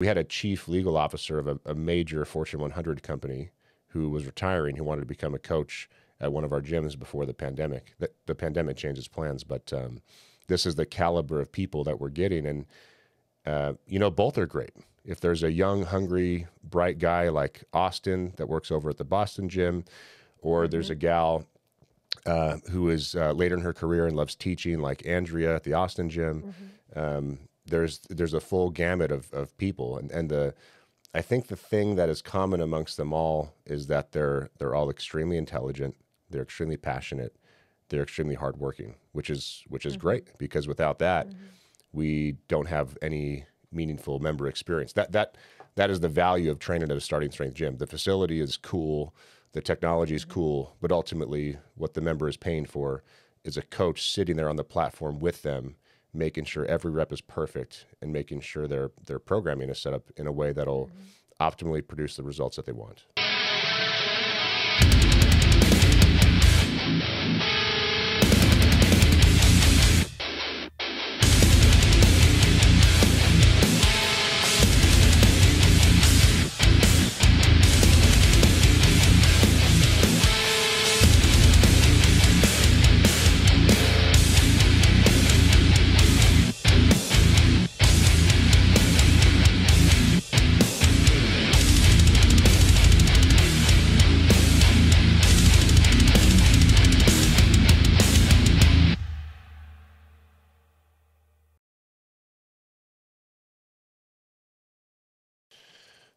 We had a chief legal officer of a major Fortune 100 company who was retiring, who wanted to become a coach at one of our gyms before the pandemic. The pandemic changed his plans, but this is the caliber of people that we're getting. And, both are great. If there's a young, hungry, bright guy like Austin that works over at the Boston gym, or there's a gal who is later in her career and loves teaching, like Andrea at the Austin gym. There's a full gamut of people, and I think the thing that is common amongst them all is that they're all extremely intelligent, they're extremely passionate, they're extremely hardworking, which is great, because without that, we don't have any meaningful member experience. That is the value of training at a starting strength gym. The facility is cool, the technology is cool, but ultimately what the member is paying for is a coach sitting there on the platform with them, making sure every rep is perfect and making sure their programming is set up in a way that'll optimally produce the results that they want.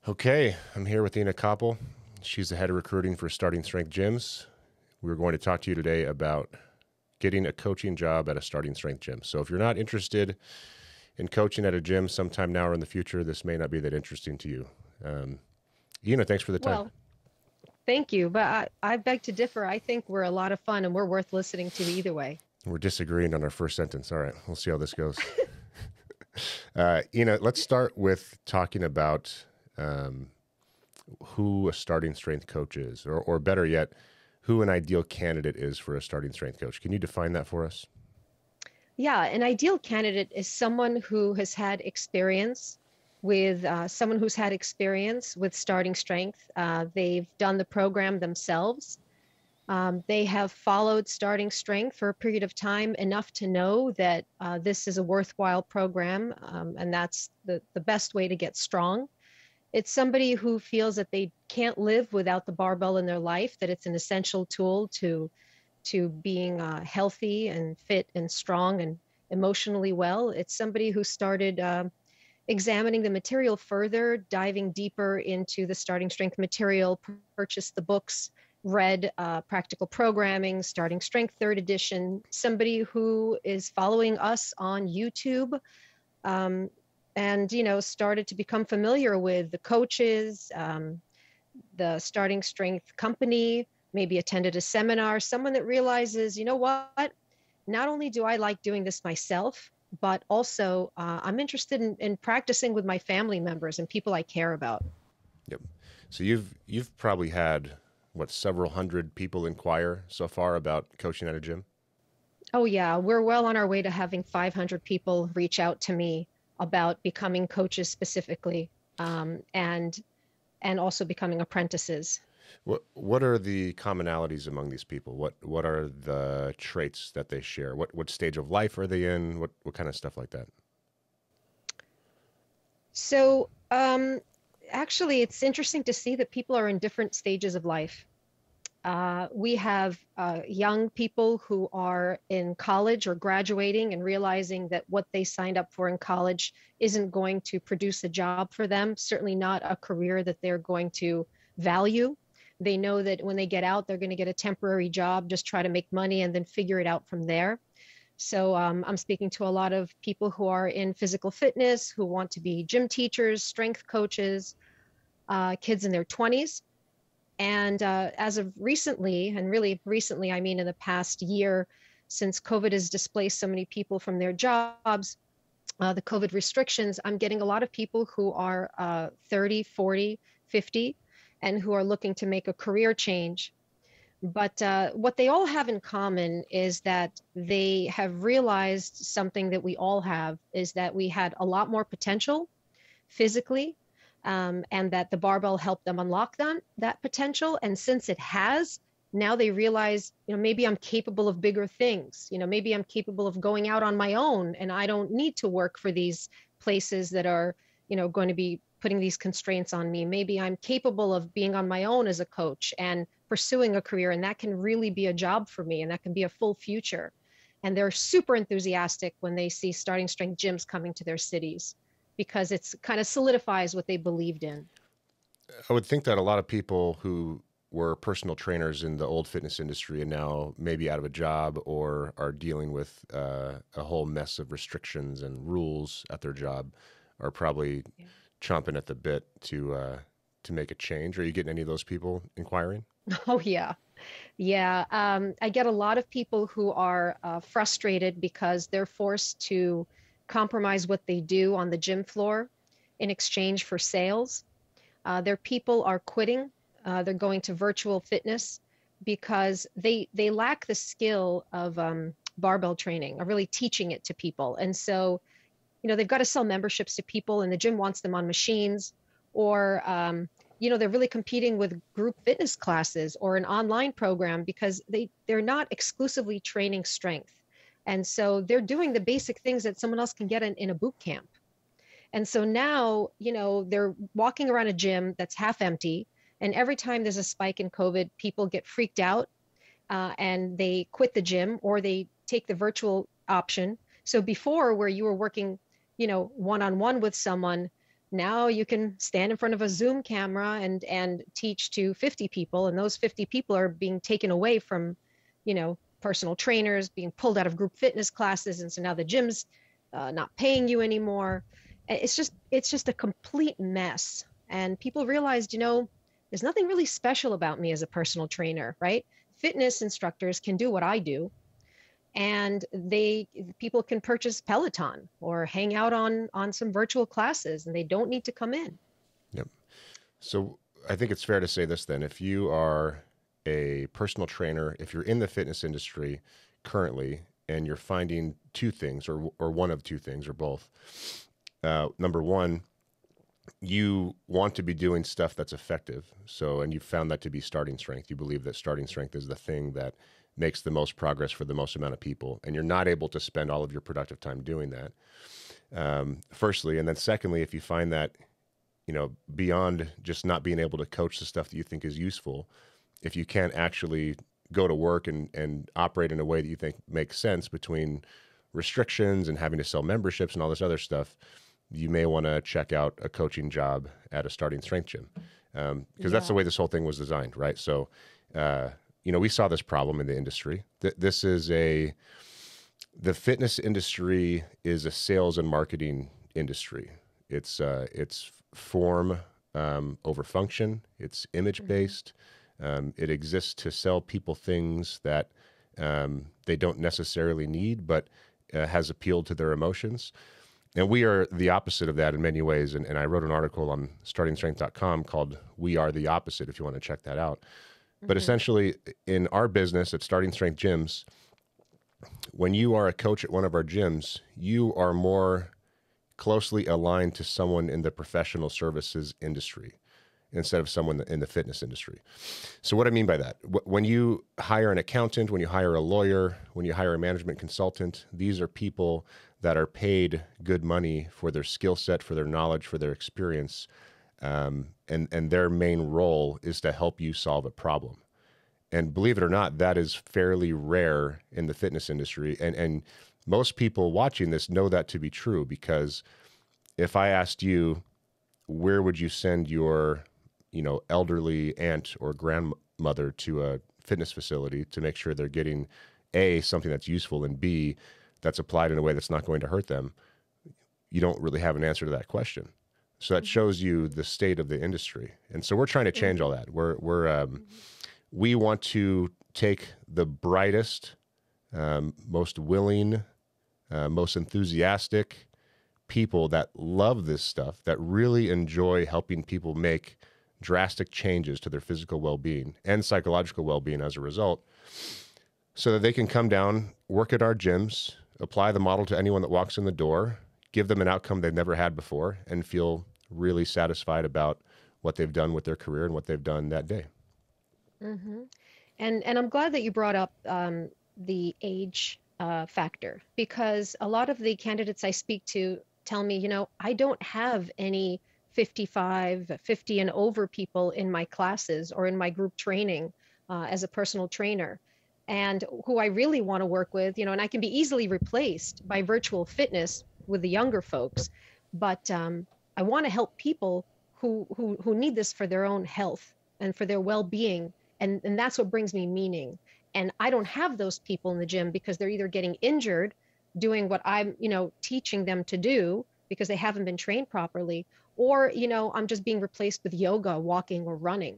Okay, I'm here with Inna Koppel. She's the head of recruiting for Starting Strength Gyms. We're going to talk to you today about getting a coaching job at a Starting Strength gym. So if you're not interested in coaching at a gym sometime now or in the future, this may not be that interesting to you. Inna, thanks for the time. Well, thank you, but I beg to differ. I think we're a lot of fun and we're worth listening to either way. We're disagreeing on our first sentence. All right, we'll see how this goes. Inna, let's start with talking about who a starting strength coach is, or better yet, who an ideal candidate is for a starting strength coach. Can you define that for us? Yeah, an ideal candidate is someone who has had experience with starting strength. They've done the program themselves. They have followed starting strength for a period of time enough to know that this is a worthwhile program, and that's the best way to get strong. It's somebody who feels that they can't live without the barbell in their life, that it's an essential tool to being healthy and fit and strong and emotionally well. It's somebody who started examining the material further, diving deeper into the starting strength material, purchased the books, read Practical Programming, Starting Strength 3rd edition, somebody who is following us on YouTube, and started to become familiar with the coaches, the Starting Strength company, maybe attended a seminar, someone that realizes, you know what, not only do I like doing this myself, but also I'm interested in practicing with my family members and people I care about. Yep. So you've probably had, several hundred people inquire so far about coaching at a gym? Oh yeah, we're well on our way to having 500 people reach out to me about becoming coaches specifically, and also becoming apprentices. What are the commonalities among these people? What are the traits that they share? What stage of life are they in? What kind of stuff like that? So actually, it's interesting to see that people are in different stages of life. We have young people who are in college or graduating and realizing that what they signed up for in college isn't going to produce a job for them, certainly not a career that they're going to value. They know that when they get out, they're going to get a temporary job, just try to make money and then figure it out from there. So I'm speaking to a lot of people who are in physical fitness, who want to be gym teachers, strength coaches, kids in their 20s. And as of recently, and really recently, I mean in the past year, since COVID has displaced so many people from their jobs, the COVID restrictions, I'm getting a lot of people who are 30, 40, 50, and who are looking to make a career change. But what they all have in common is that they have realized something that we all have, is that we had a lot more potential physically, and that the barbell helped them unlock that potential. And since it has, now they realize, maybe I'm capable of bigger things. Maybe I'm capable of going out on my own, and I don't need to work for these places that are, going to be putting these constraints on me. Maybe I'm capable of being on my own as a coach and pursuing a career, and that can really be a job for me, and that can be a full future. And they're super enthusiastic when they see starting strength gyms coming to their cities, because it's kind of solidifies what they believed in. I would think that a lot of people who were personal trainers in the old fitness industry and now maybe out of a job or are dealing with a whole mess of restrictions and rules at their job are probably Yeah. chomping at the bit to make a change. Are you getting any of those people inquiring? Oh, yeah. Yeah. I get a lot of people who are frustrated because they're forced to compromise what they do on the gym floor in exchange for sales. Their people are quitting. They're going to virtual fitness because they lack the skill of barbell training, of really teaching it to people. And so, they've got to sell memberships to people, and the gym wants them on machines, or they're really competing with group fitness classes or an online program because they're not exclusively training strength. And so they're doing the basic things that someone else can get in a boot camp. And so now, they're walking around a gym that's half empty. And every time there's a spike in COVID, people get freaked out and they quit the gym or they take the virtual option. So before, where you were working, one-on-one with someone, now you can stand in front of a Zoom camera and teach to 50 people. And those 50 people are being taken away from, personal trainers, being pulled out of group fitness classes. And so now the gym's not paying you anymore. It's just a complete mess. And people realized, there's nothing really special about me as a personal trainer, right? Fitness instructors can do what I do, and people can purchase Peloton or hang out on some virtual classes, and they don't need to come in. Yep. So I think it's fair to say this then. If you are a personal trainer, if you're in the fitness industry currently and you're finding two things or one of two things or both, number one, you want to be doing stuff that's effective. So, and you found that to be starting strength. You believe that starting strength is the thing that makes the most progress for the most amount of people. And you're not able to spend all of your productive time doing that. Firstly, and then secondly, if you find that, beyond just not being able to coach the stuff that you think is useful, if you can't actually go to work and operate in a way that you think makes sense between restrictions and having to sell memberships and all this other stuff, you may want to check out a coaching job at a starting strength gym. Because that's the way this whole thing was designed, right? So, we saw this problem in the industry. The fitness industry is a sales and marketing industry. It's form over function. It's image based. It exists to sell people things that they don't necessarily need, but has appealed to their emotions. And we are the opposite of that in many ways. And I wrote an article on startingstrength.com called "We Are the Opposite," if you want to check that out. But essentially, in our business at Starting Strength Gyms, when you are a coach at one of our gyms, you are more closely aligned to someone in the professional services industry instead of someone in the fitness industry. So what I mean by that, when you hire an accountant, when you hire a lawyer, when you hire a management consultant, these are people that are paid good money for their skill set, for their knowledge, for their experience. And their main role is to help you solve a problem. And believe it or not, that is fairly rare in the fitness industry. And most people watching this know that to be true, because if I asked you, where would you send your, elderly aunt or grandmother to a fitness facility to make sure they're getting A, something that's useful, and B, that's applied in a way that's not going to hurt them, you don't really have an answer to that question. So that shows you the state of the industry. And so we're trying to change all that. We want to take the brightest, most willing, most enthusiastic people that love this stuff, that really enjoy helping people make drastic changes to their physical well-being and psychological well-being as a result, so that they can come down, work at our gyms, apply the model to anyone that walks in the door, give them an outcome they've never had before, and feel really satisfied about what they've done with their career and what they've done that day. Hmm. And I'm glad that you brought up the age factor, because a lot of the candidates I speak to tell me, I don't have any 55, 50 and over people in my classes or in my group training as a personal trainer. And who I really want to work with, and I can be easily replaced by virtual fitness with the younger folks, but I want to help people who need this for their own health and for their well-being, and that's what brings me meaning. And I don't have those people in the gym because they're either getting injured doing what I'm, teaching them to do because they haven't been trained properly, or, I'm just being replaced with yoga, walking, or running.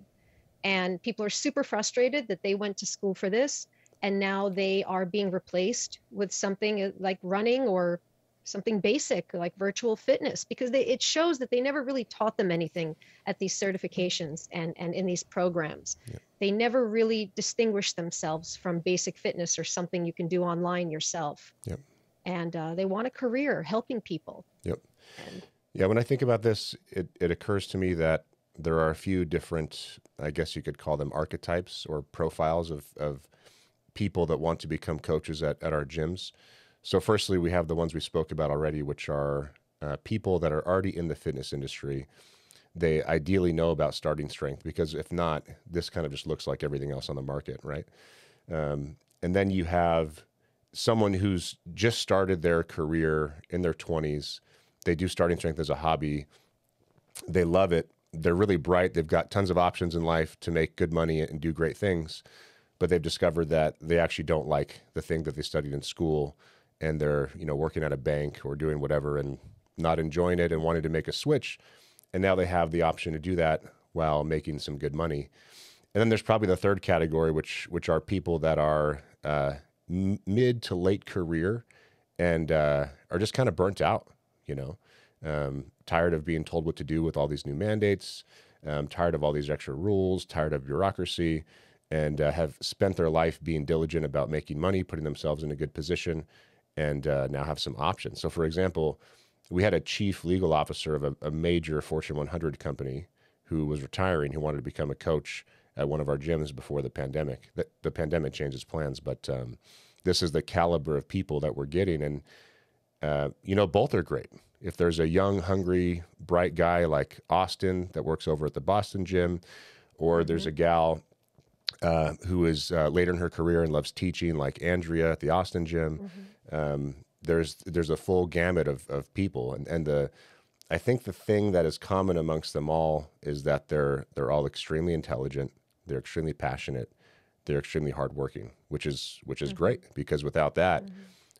And people are super frustrated that they went to school for this and now they are being replaced with something like running or something basic like virtual fitness, because it shows that they never really taught them anything at these certifications and in these programs. Yep. They never really distinguished themselves from basic fitness or something you can do online yourself. Yep. And they want a career helping people. Yep. And Yeah, when I think about this, it occurs to me that there are a few different, I guess you could call them archetypes or profiles of people that want to become coaches at our gyms. So firstly, we have the ones we spoke about already, which are people that are already in the fitness industry. They ideally know about starting strength, because if not, this kind of just looks like everything else on the market, right? And then you have someone who's just started their career in their 20s. They do starting strength as a hobby. They love it. They're really bright. They've got tons of options in life to make good money and do great things, but they've discovered that they actually don't like the thing that they studied in school, and they're, working at a bank or doing whatever and not enjoying it and wanting to make a switch. And now they have the option to do that while making some good money. And then there's probably the third category, which are people that are mid to late career and are just kind of burnt out, tired of being told what to do with all these new mandates, tired of all these extra rules, tired of bureaucracy, and have spent their life being diligent about making money, putting themselves in a good position, and now have some options. So, for example, we had a chief legal officer of a major Fortune 100 company who was retiring, who wanted to become a coach at one of our gyms before the pandemic. The pandemic changed his plans, but this is the caliber of people that we're getting. And, both are great. If there's a young, hungry, bright guy like Austin that works over at the Boston gym, or there's a gal who is later in her career and loves teaching, like Andrea at the Austin gym. There's a full gamut of people, and I think the thing that is common amongst them all is that they're all extremely intelligent, they're extremely passionate, they're extremely hardworking, which is great, because without that,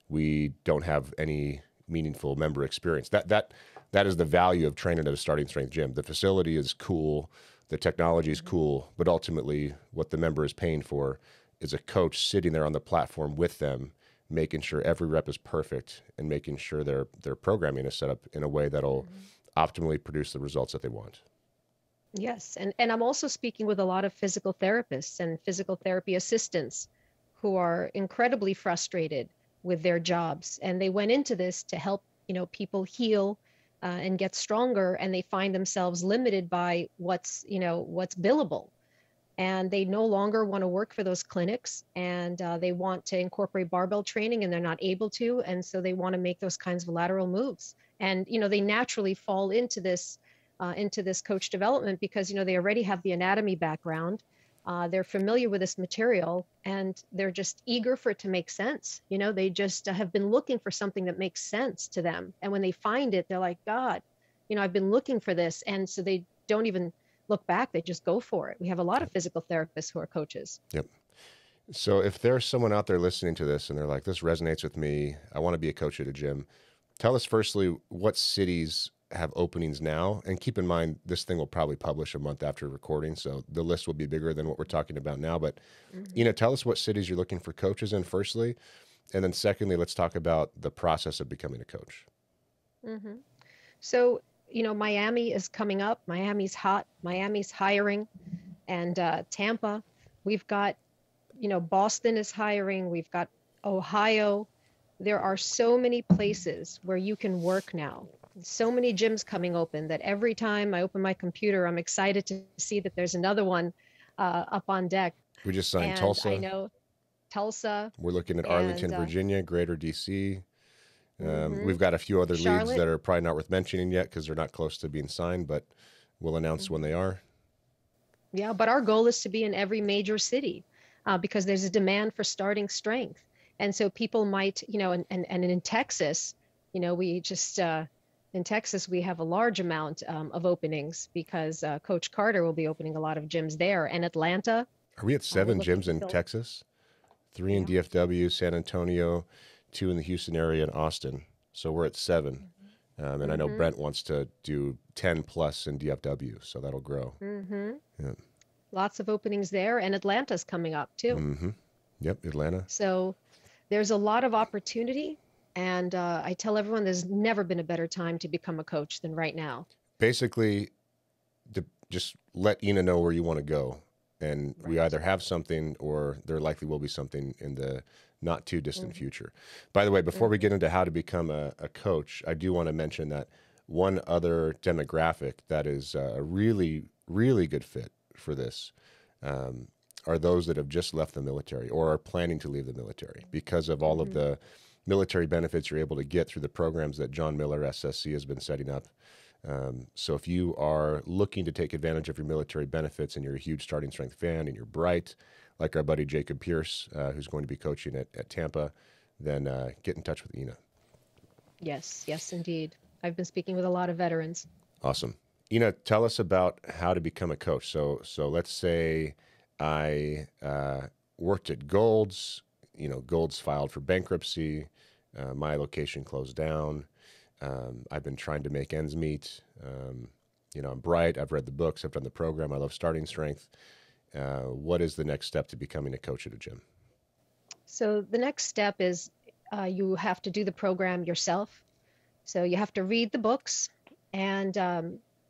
we don't have any meaningful member experience. That is the value of training at a starting strength gym. The facility is cool. The technology is cool, but ultimately what the member is paying for is a coach sitting there on the platform with them, making sure every rep is perfect and making sure their programming is set up in a way that'll optimally produce the results that they want. yes, and I'm also speaking with a lot of physical therapists and physical therapy assistants who are incredibly frustrated with their jobs, and they went into this to help people heal and get stronger, and they find themselves limited by what's billable, and they no longer want to work for those clinics, and they want to incorporate barbell training and they're not able to, and so they want to make those kinds of lateral moves, and they naturally fall into this coach development because they already have the anatomy background. They're familiar with this material, and they're just eager for it to make sense. They just have been looking for something that makes sense to them. And when they find it, they're like, God, I've been looking for this. And so they don't even look back. They just go for it. We have a lot of physical therapists who are coaches. Yep. So if there's someone out there listening to this and they're like, this resonates with me, I want to be a coach at a gym, tell us firstly what cities have openings now, and keep in mind this thing will probably publish a month after recording, so the list will be bigger than what we're talking about now, but tell us what cities you're looking for coaches in firstly, and then secondly, let's talk about the process of becoming a coach. So Miami is coming up. Miami's hot. Miami's hiring. And Tampa, we've got Boston is hiring. We've got Ohio. There are so many places where you can work now. So many gyms coming open that every time I open my computer, I'm excited to see that there's another one up on deck. We just signed And I Tulsa. know Tulsa We're looking at and Arlington, Virginia, Greater DC. mhm, We've got a few other leads Charlotte. that are probably not worth mentioning yet because they're not close to being signed, but we'll announce when Mhm. they are. Yeah, but our goal is to be in every major city because there's a demand for starting strength. And so people might, and in Texas, we just, in Texas, we have a large amount of openings because Coach Carter will be opening a lot of gyms there. And Atlanta, Are we at we're 7 looking gyms to in fill. Texas? 3 in Yeah. DFW, San Antonio, 2 in the Houston area, and Austin. So we're at 7. And I know Mm-hmm. Brent wants to do 10 plus in DFW, so that'll grow. Mm-hmm. Yeah. Lots of openings there, and Atlanta's coming up too. Mm-hmm. Yep, Atlanta. So there's a lot of opportunity. And I tell everyone there's never been a better time to become a coach than right now. Basically, just let Ina know where you want to go. And we Right. either have something or there likely will be something in the not too distant Mm-hmm. future. By the way, before we Mm-hmm. get into how to become a coach, I do want to mention that one other demographic that is a really, really good fit for this um, are those that have just left the military or are planning to leave the military because of all of Mm-hmm. the military benefits you're able to get through the programs that John Miller SSC has been setting up. So if you are looking to take advantage of your military benefits and you're a huge starting strength fan and you're bright, like our buddy Jacob Pierce, who's going to be coaching at Tampa, then get in touch with Ina. Yes, yes, indeed. I've been speaking with a lot of veterans. Awesome. Ina, tell us about how to become a coach. So let's say I worked at Gold's. Gold's filed for bankruptcy. My location closed down. I've been trying to make ends meet. I'm bright. I've read the books. I've done the program. I love starting strength. What is the next step to becoming a coach at a gym? So the next step is you have to do the program yourself. So you have to read the books and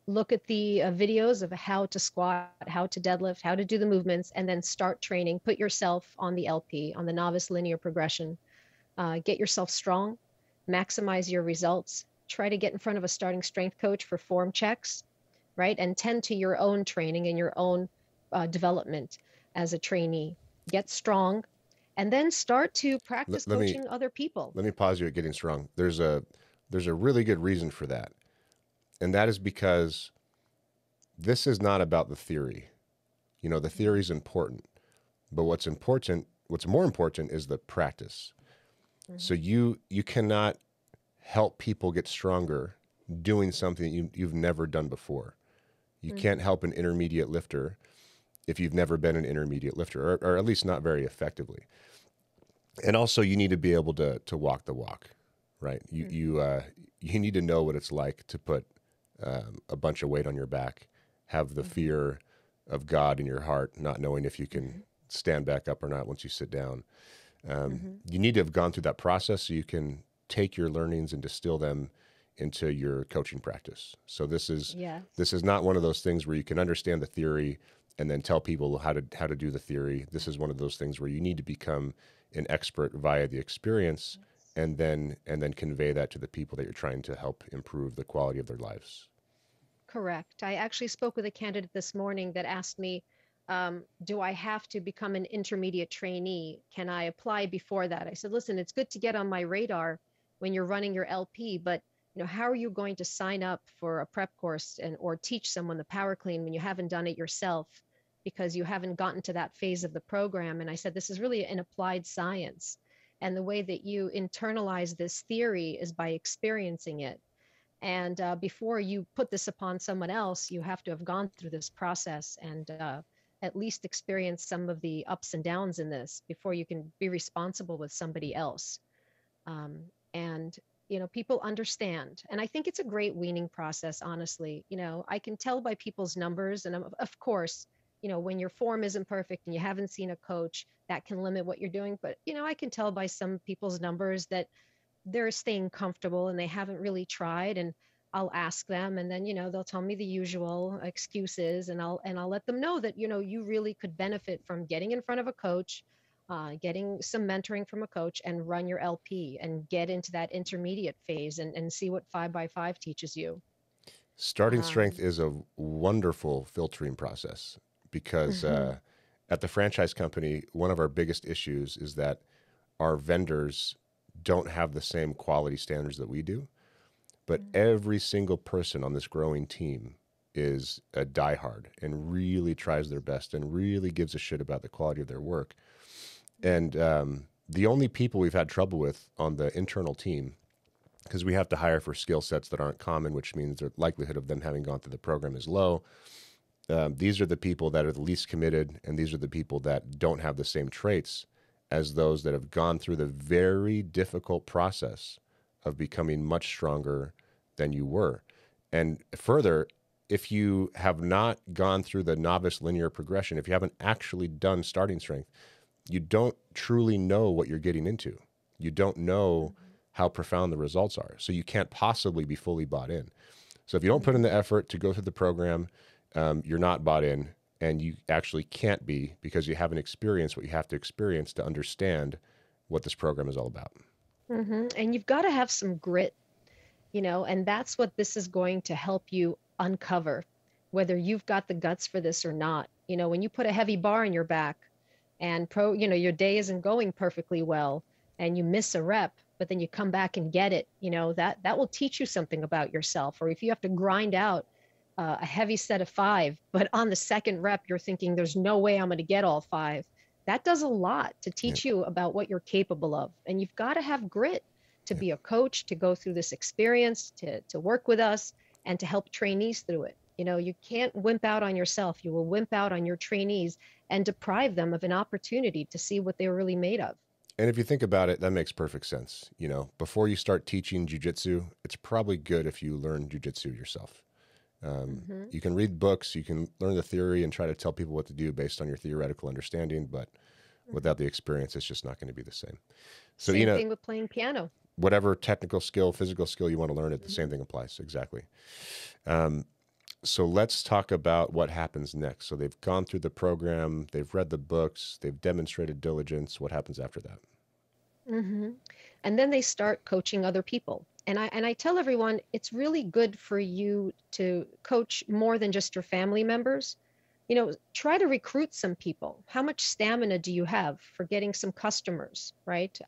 look at the videos of how to squat, how to deadlift, how to do the movements, and then start training. Put yourself on the LP, on the novice linear progression. Get yourself strong, maximize your results. Try to get in front of a starting strength coach for form checks, right? And tend to your own training and your own development as a trainee. Get strong, and then start to Let, practice let me coaching other people. let me pause you at getting strong. There's a really good reason for that, and that is because this is not about the theory. The theory is important, but what's more important is the practice. So Mm-hmm. you cannot help people get stronger doing something you've never done before. You can't Mm-hmm. help an intermediate lifter if you've never been an intermediate lifter, or at least not very effectively. And also, you need to be able to walk the walk, right? You Mm-hmm. you uh, you need to know what it's like to put a bunch of weight on your back, have the Mm-hmm. fear of God in your heart, not knowing if you can Mm-hmm. stand back up or not once you sit down. Mm-hmm. You need to have gone through that process so you can take your learnings and distill them into your coaching practice. So this Yes. is not one of those things where you can understand the theory and then tell people how to do the theory. This is one of those things where you need to become an expert via the experience Yes. and then convey that to the people that you're trying to help improve the quality of their lives. Correct. I actually spoke with a candidate this morning that asked me, do I have to become an intermediate trainee? Can I apply before that? I said, listen, it's good to get on my radar when you're running your LP, but how are you going to sign up for a prep course and or teach someone the power clean when you haven't done it yourself because you haven't gotten to that phase of the program? And I said, this is really an applied science. And the way that you internalize this theory is by experiencing it. And before you put this upon someone else, you have to have gone through this process and at least experience some of the ups and downs in this before you can be responsible with somebody else. Um, and, people understand. And I think it's a great weaning process, honestly. I can tell by people's numbers. And of course, when your form isn't perfect and you haven't seen a coach, that can limit what you're doing. But, I can tell by some people's numbers that they're staying comfortable and they haven't really tried, and I'll ask them, and then they'll tell me the usual excuses, and I'll let them know that you really could benefit from getting in front of a coach, getting some mentoring from a coach, and run your LP and get into that intermediate phase and see what 5x5 teaches you. Starting strength Um, is a wonderful filtering process because mhm, at the franchise company, one of our biggest issues is that our vendors don't have the same quality standards that we do. But every single person on this growing team is a diehard and really tries their best and really gives a shit about the quality of their work. And the only people we've had trouble with on the internal team, because we have to hire for skill sets that aren't common, which means the likelihood of them having gone through the program is low. These are the people that are the least committed, and these are the people that don't have the same traits as those that have gone through the very difficult process of becoming much stronger than you were. And further, if you have not gone through the novice linear progression, if you haven't actually done starting strength, you don't truly know what you're getting into. You don't know mhm, how profound the results are. So you can't possibly be fully bought in. So if you don't put in the mhm. effort to go through the program, you're not bought in, and you actually can't be because you haven't experienced what you have to experience to understand what this program is all about. And you've got to have some grit, and that's what this is going to help you uncover, whether you've got the guts for this or not. When you put a heavy bar in your back and your day isn't going perfectly well and you miss a rep, but then you come back and get it, that will teach you something about yourself. Or if you have to grind out a heavy set of five, but on the second rep, you're thinking, there's no way I'm going to get all five. That does a lot to Yeah. teach you about what you're capable of. And you've got to have grit to be a coach, to go through this experience, to work with us, and to help trainees through it. You can't wimp out on yourself. You will wimp out on your trainees and deprive them of an opportunity to see what they're really made of. And if you think about it, that makes perfect sense. You know, before you start teaching jujitsu, it's probably good if you learn jujitsu yourself. Hmm. You can read books, you can learn the theory and try to tell people what to do based on your theoretical understanding, but without Hmm. the experience, it's just not going to be the same. So, Same thing with playing piano. whatever technical skill, physical skill you want to learn, it the Hmm. same thing applies. Exactly. So let's talk about what happens next. So they've gone through the program, they've read the books, they've demonstrated diligence. What happens after that? Hmm. And then they start coaching other people. And I tell everyone it's really good for you to coach more than just your family members. Try to recruit some people. How much stamina do you have for getting some customers, right?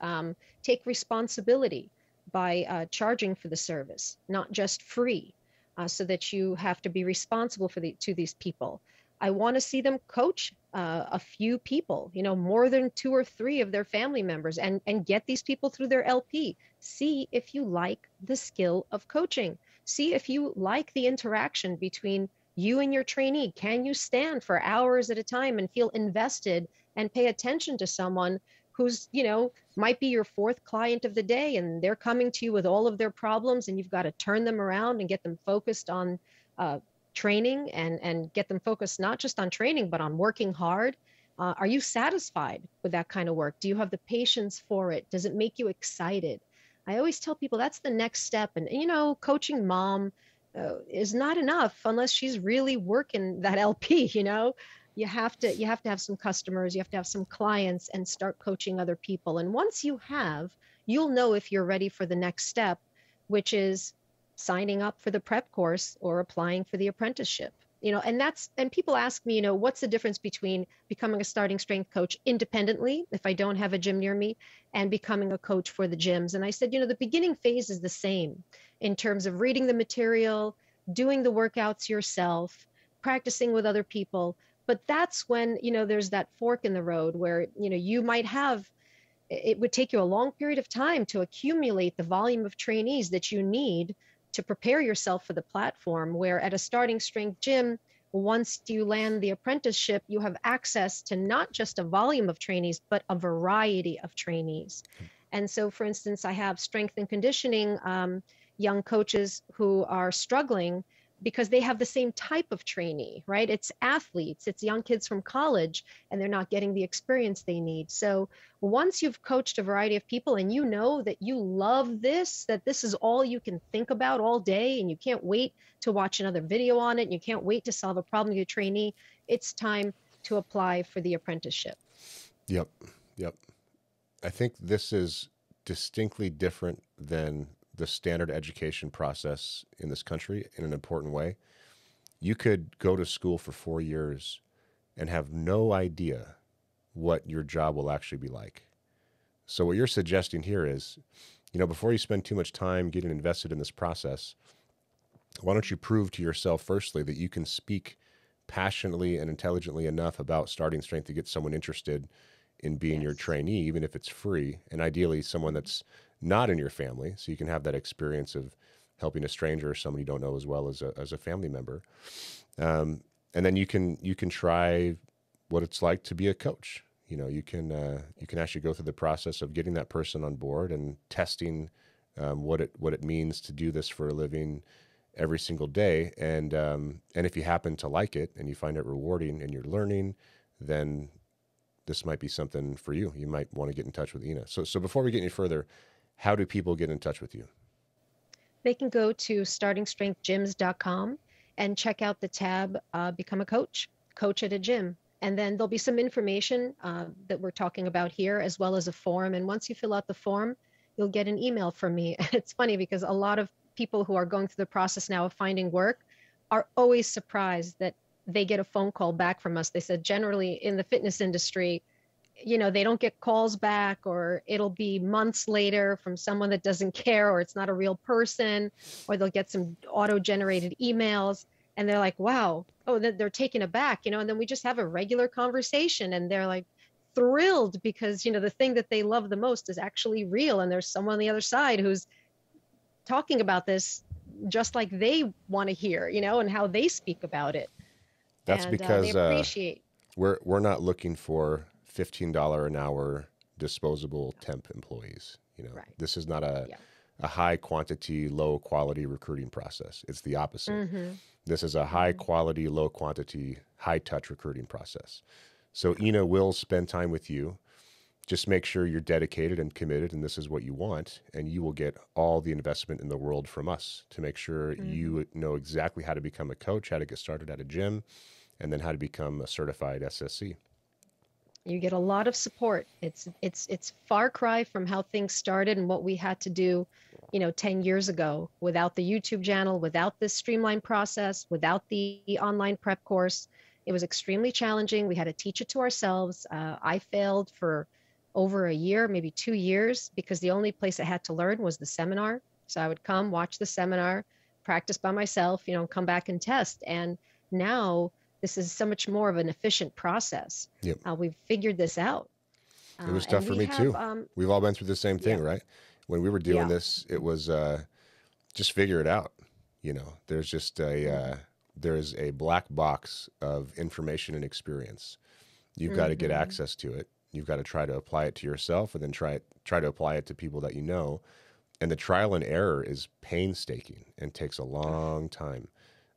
Take responsibility by charging for the service, not just free, so that you have to be responsible to these people. I want to see them coach a few people, more than two or three of their family members, and get these people through their LP. See if you like the skill of coaching. See if you like the interaction between you and your trainee. Can you stand for hours at a time and feel invested and pay attention to someone who's, might be your fourth client of the day, and they're coming to you with all of their problems, and you've got to turn them around and get them focused on uh, training, and get them focused not just on training, but on working hard. Are you satisfied with that kind of work? Do you have the patience for it? Does it make you excited? I always tell people that's the next step. And, coaching mom is not enough unless she's really working that LP. You have to have some customers, you have to have some clients, and start coaching other people. And once you have, you'll know if you're ready for the next step, which is signing up for the prep course or applying for the apprenticeship. And people ask me, what's the difference between becoming a starting strength coach independently if I don't have a gym near me, and becoming a coach for the gyms? And I said, the beginning phase is the same in terms of reading the material, doing the workouts yourself, practicing with other people. But that's when, there's that fork in the road where, you might have, it would take you a long period of time to accumulate the volume of trainees that you need to prepare yourself for the platform. Where at a starting strength gym, once you land the apprenticeship, you have access to not just a volume of trainees, but a variety of trainees. And so, for instance, I have strength and conditioning young coaches who are struggling because they have the same type of trainee, right? It's athletes, it's young kids from college, and they're not getting the experience they need. So once you've coached a variety of people and you know that you love this, that this is all you can think about all day, and you can't wait to watch another video on it, and you can't wait to solve a problem with your trainee, it's time to apply for the apprenticeship. Yep. Yep. I think this is distinctly different than the standard education process in this country in an important way. You could go to school for 4 years and have no idea what your job will actually be like. So, what you're suggesting here is, before you spend too much time getting invested in this process, why don't you prove to yourself, firstly, that you can speak passionately and intelligently enough about starting strength to get someone interested in being your Yes. trainee, even if it's free, and ideally someone Mhm. that's not in your family, so you can have that experience of helping a stranger or someone you don't know as well as a family member. Um, and then you can try what it's like to be a coach. You can actually go through the process of getting that person on board and testing what it means to do this for a living every single day. And if you happen to like it and you find it rewarding and you're learning, then this might be something for you. You might want to get in touch with Ina. So before we get any further, how do people get in touch with you? They can go to startingstrengthgyms.com and check out the tab Become a Coach, Coach at a Gym. And then there'll be some information that we're talking about here, as well as a form. And once you fill out the form, you'll get an email from me. It's funny because a lot of people who are going through the process now of finding work are always surprised that they get a phone call back from us. They said generally in the fitness industry, they don't get calls back, or it'll be months later from someone that doesn't care, or it's not a real person, or they'll get some auto generated emails and they're like, wow, oh, they're taken aback, and then we just have a regular conversation and they're like thrilled because, the thing that they love the most is actually real. And there's someone on the other side who's talking about this just like they want to hear, and how they speak about it. That's And they because appreciate. we're not looking for $15 an hour disposable temp employees. Right. This is not a Yeah. a high quantity, low quality recruiting process. It's the opposite. Mm-hmm. This is a high Mm-hmm. quality, low quantity, high touch recruiting process. So Ina will spend time with you. Just make sure you're dedicated and committed, and this is what you want, and you will get all the investment in the world from us to make sure Mm-hmm. you know exactly how to become a coach, how to get started at a gym, and then how to become a certified SSC. You get a lot of support. It's far cry from how things started and what we had to do, 10 years ago without the YouTube channel, without this streamlined process, without the online prep course. It was extremely challenging. We had to teach it to ourselves. I failed for over a year, maybe 2 years, because the only place I had to learn was the seminar. So I would come, watch the seminar, practice by myself, come back and test. And now this is so much more of an efficient process. Yep. We've figured this out. It was tough And for we me have, too. We've all been through the same thing, yeah, right? When we were doing yeah. this, it was just figure it out. There's just Hmm. there's a black box of information and experience. You've got to get Hmm. access to it. You've got to try to apply it to yourself, and then try to apply it to people that you know. And the trial and error is painstaking and takes a long time.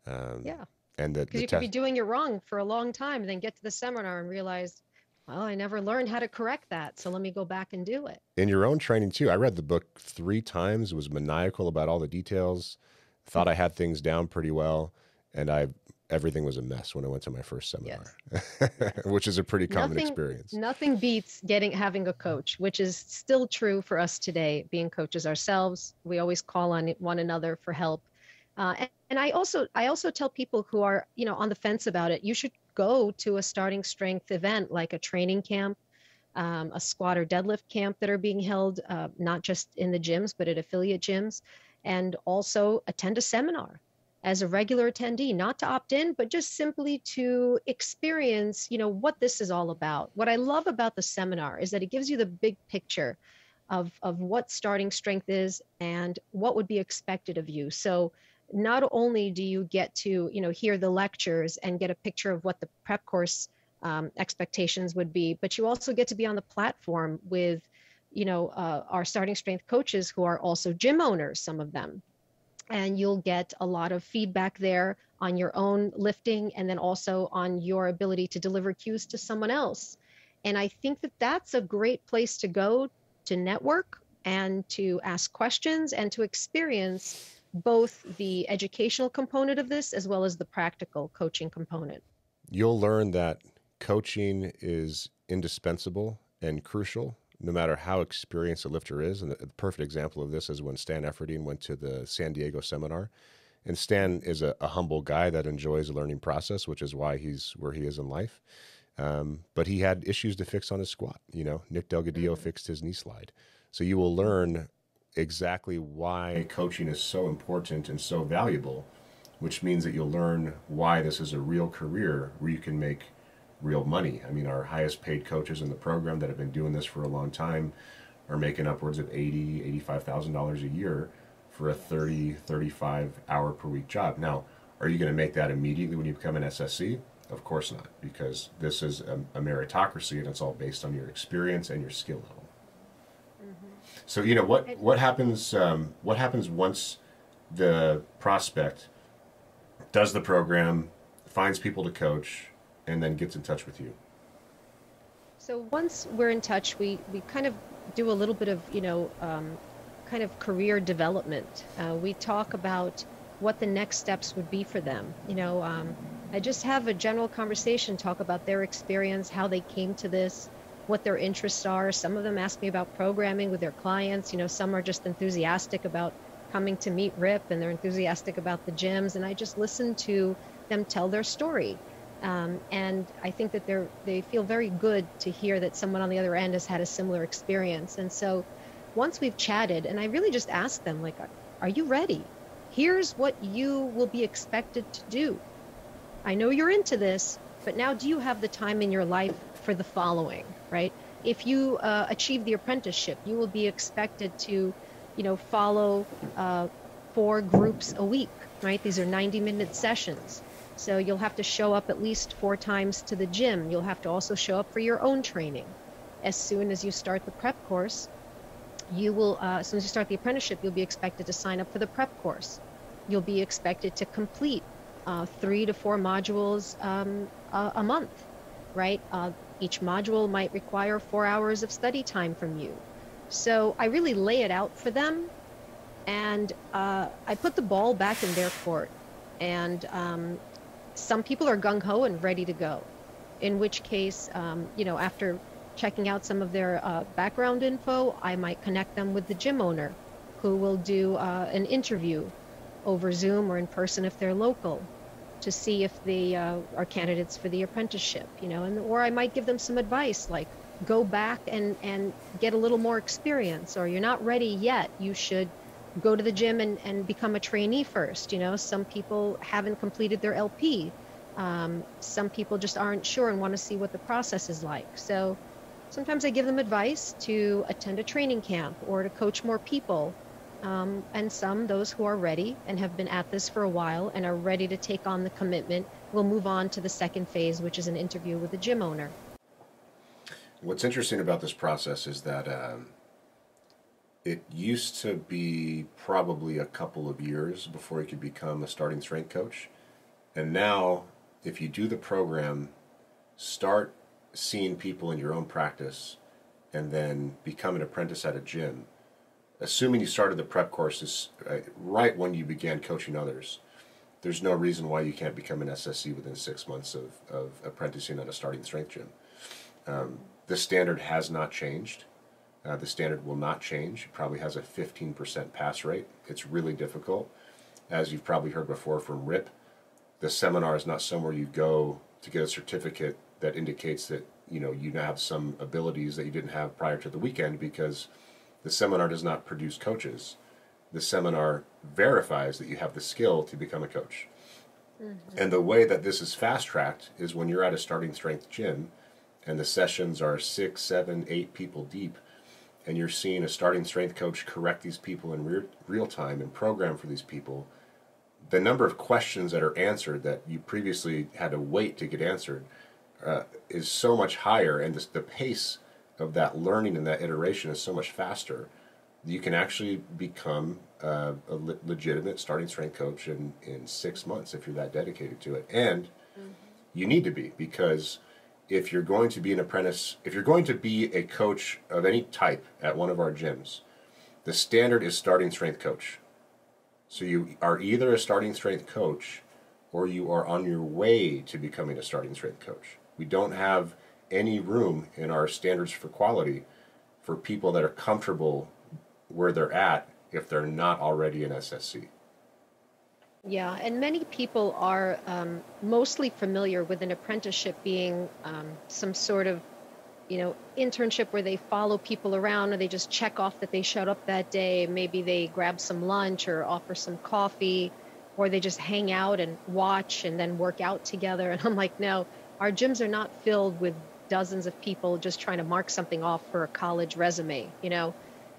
Um, Yeah, and the because you could be test doing it wrong for a long time and then get to the seminar and realize, well, I never learned how to correct that. So let me go back and do it. in your own training too. I read the book 3 times. Was maniacal about all the details. Thought I had things down pretty well, and I everything was a mess when I went to my first seminar, Yes, yes. which is a pretty common Nothing, experience. nothing beats having a coach, which is still true for us today, being coaches ourselves. We always call on one another for help. And I also tell people who are, on the fence about it, you should go to a starting strength event like a training camp, a squat or deadlift camp that are being held, not just in the gyms, but at affiliate gyms, and also attend a seminar as a regular attendee, not to opt in, but just simply to experience, what this is all about. What I love about the seminar is that it gives you the big picture of what starting strength is and what would be expected of you. So not only do you get to, hear the lectures and get a picture of what the prep course expectations would be, but you also get to be on the platform with, our starting strength coaches who are also gym owners, some of them. And you'll get a lot of feedback there on your own lifting and then also on your ability to deliver cues to someone else. And I think that that's a great place to go to network and to ask questions and to experience both the educational component of this as well as the practical coaching component. You'll learn that coaching is indispensable and crucial, no matter how experienced a lifter is. And the perfect example of this is when Stan Efferding went to the San Diego seminar. And Stan is a humble guy that enjoys the learning process, which is why he's where he is in life. But he had issues to fix on his squat. You know, Nick Delgadillo fixed his knee slide. So you will learn exactly why coaching is so important and so valuable, which means that you'll learn why this is a real career where you can make real money. I mean, our highest paid coaches in the program that have been doing this for a long time are making upwards of $85,000 a year for a 35 hour per week job. Now, are you going to make that immediately when you become an SSC? Of course not, because this is a meritocracy, and it's all based on your experience and your skill level. So, you know, what happens? What happens once the prospect does the program, finds people to coach, and then gets in touch with you? So once we're in touch, we kind of do a little bit of, kind of career development. We talk about what the next steps would be for them. I just have a general conversation, talk about their experience, how they came to this, what their interests are. Some of them ask me about programming with their clients. Some are just enthusiastic about coming to meet Rip, and they're enthusiastic about the gyms. And I just listen to them tell their story. And I think that they feel very good to hear that someone on the other end has had a similar experience. And so once we've chatted, and I really just ask them, like, are you ready? Here's what you will be expected to do. I know you're into this, but now do you have the time in your life for the following, right? If you achieve the apprenticeship, you will be expected to, follow 4 groups a week, right? These are 90-minute sessions. So you'll have to show up at least 4 times to the gym. You'll have to also show up for your own training. As soon as you start the prep course, as soon as you start the apprenticeship, you'll be expected to sign up for the prep course. You'll be expected to complete 3 to 4 modules a month, right? Each module might require 4 hours of study time from you. So I really lay it out for them, and I put the ball back in their court. And some people are gung-ho and ready to go, in which case, after checking out some of their background info, I might connect them with the gym owner, who will do an interview over Zoom or in person if they're local, to see if they are candidates for the apprenticeship, or I might give them some advice, like go back and get a little more experience, or you're not ready yet, you should go to the gym and become a trainee first. Some people haven't completed their LP. Some people just aren't sure and want to see what the process is like. So sometimes I give them advice to attend a training camp or to coach more people. And those who are ready and have been at this for a while and are ready to take on the commitment, will move on to the second phase, which is an interview with the gym owner. What's interesting about this process is that it used to be probably a couple of years before you could become a starting strength coach. And now, if you do the program, start seeing people in your own practice, and then become an apprentice at a gym, assuming you started the prep courses right when you began coaching others, there's no reason why you can't become an SSC within 6 months of apprenticing at a starting strength gym. The standard has not changed. The standard will not change. It probably has a 15% pass rate. It's really difficult. As you've probably heard before from Rip, the seminar is not somewhere you go to get a certificate that indicates that you now have some abilities that you didn't have prior to the weekend, because the seminar does not produce coaches. The seminar verifies that you have the skill to become a coach. Mm-hmm. And the way that this is fast-tracked is when you're at a starting strength gym and the sessions are 6, 7, 8 people deep, and you're seeing a starting strength coach correct these people in real time and program for these people, the number of questions that are answered that you previously had to wait to get answered is so much higher, and the pace of that learning and that iteration is so much faster. You can actually become a legitimate starting strength coach in 6 months if you're that dedicated to it. And you need to be, because if you're going to be an apprentice, if you're going to be a coach of any type at one of our gyms, the standard is starting strength coach. So you are either a starting strength coach or you are on your way to becoming a starting strength coach. We don't have any room in our standards for quality for people that are comfortable where they're at if they're not already in SSC. Yeah, and many people are mostly familiar with an apprenticeship being some sort of, internship where they follow people around and they just check off that they showed up that day. Maybe they grab some lunch or offer some coffee, or they just hang out and watch and then work out together. And I'm like, no, our gyms are not filled with dozens of people just trying to mark something off for a college resume.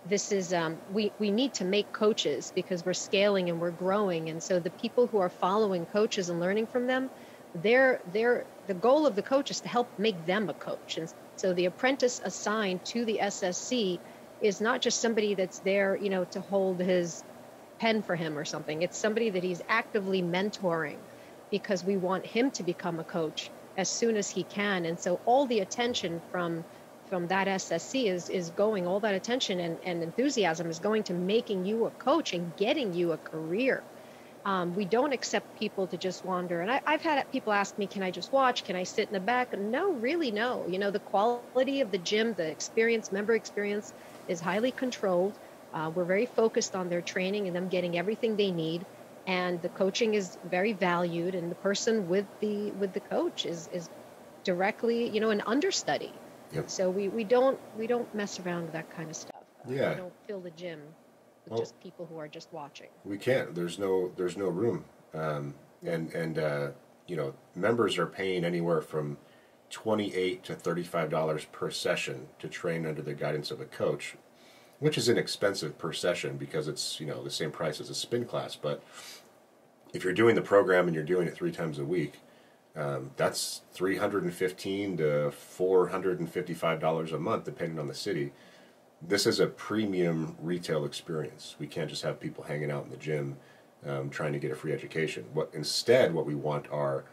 This is we need to make coaches because we're scaling and we're growing. And so the people who are following coaches and learning from them, the goal of the coach is to help make them a coach. And so the apprentice assigned to the SSC is not just somebody that's there, to hold his pen for him or something. It's somebody that he's actively mentoring because we want him to become a coach as soon as he can. And so all the attention from that SSC is going, all that attention and enthusiasm is going to making you a coach and getting you a career. We don't accept people to just wander. And I've had people ask me, can I just watch? Can I sit in the back? No, really, no. The quality of the gym, the member experience is highly controlled. We're very focused on their training and them getting everything they need. And the coaching is very valued. And the person with the coach is directly, an understudy. Yep. So we don't mess around with that kind of stuff. Yeah. We don't fill the gym with just people who are just watching. We can't. There's no room. Members are paying anywhere from $28 to $35 per session to train under the guidance of a coach, which is inexpensive per session because it's the same price as a spin class. But if you're doing the program and you're doing it 3 times a week, that's $315 to $455 a month, depending on the city. This is a premium retail experience. We can't just have people hanging out in the gym trying to get a free education. What we want are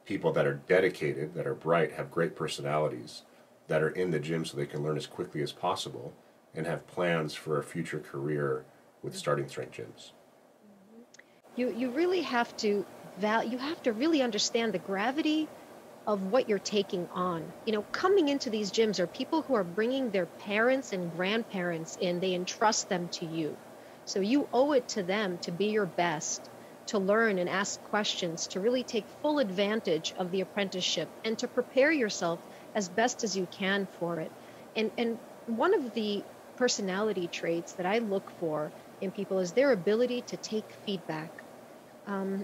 people that are dedicated, that are bright, have great personalities, that are in the gym so they can learn as quickly as possible and have plans for a future career with starting strength gyms. You really have to really understand the gravity of what you're taking on. Coming into these gyms are people who are bringing their parents and grandparents in. They entrust them to you. So you owe it to them to be your best, to learn and ask questions, to really take full advantage of the apprenticeship and to prepare yourself as best as you can for it. And one of the personality traits that I look for in people is their ability to take feedback.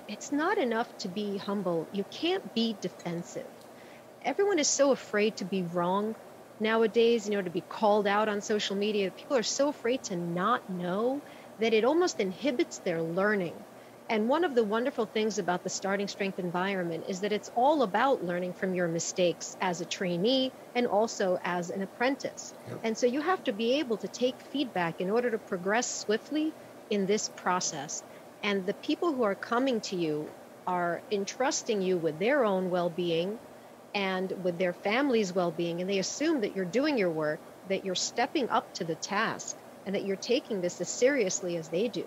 It's not enough to be humble. You can't be defensive. Everyone is so afraid to be wrong nowadays, to be called out on social media. People are so afraid to not know that it almost inhibits their learning. And one of the wonderful things about the starting strength environment is that it's all about learning from your mistakes as a trainee and also as an apprentice. Yep. And so you have to be able to take feedback in order to progress swiftly in this process. And the people who are coming to you are entrusting you with their own well-being and with their family's well-being, and they assume that you're doing your work, that you're stepping up to the task, and that you're taking this as seriously as they do.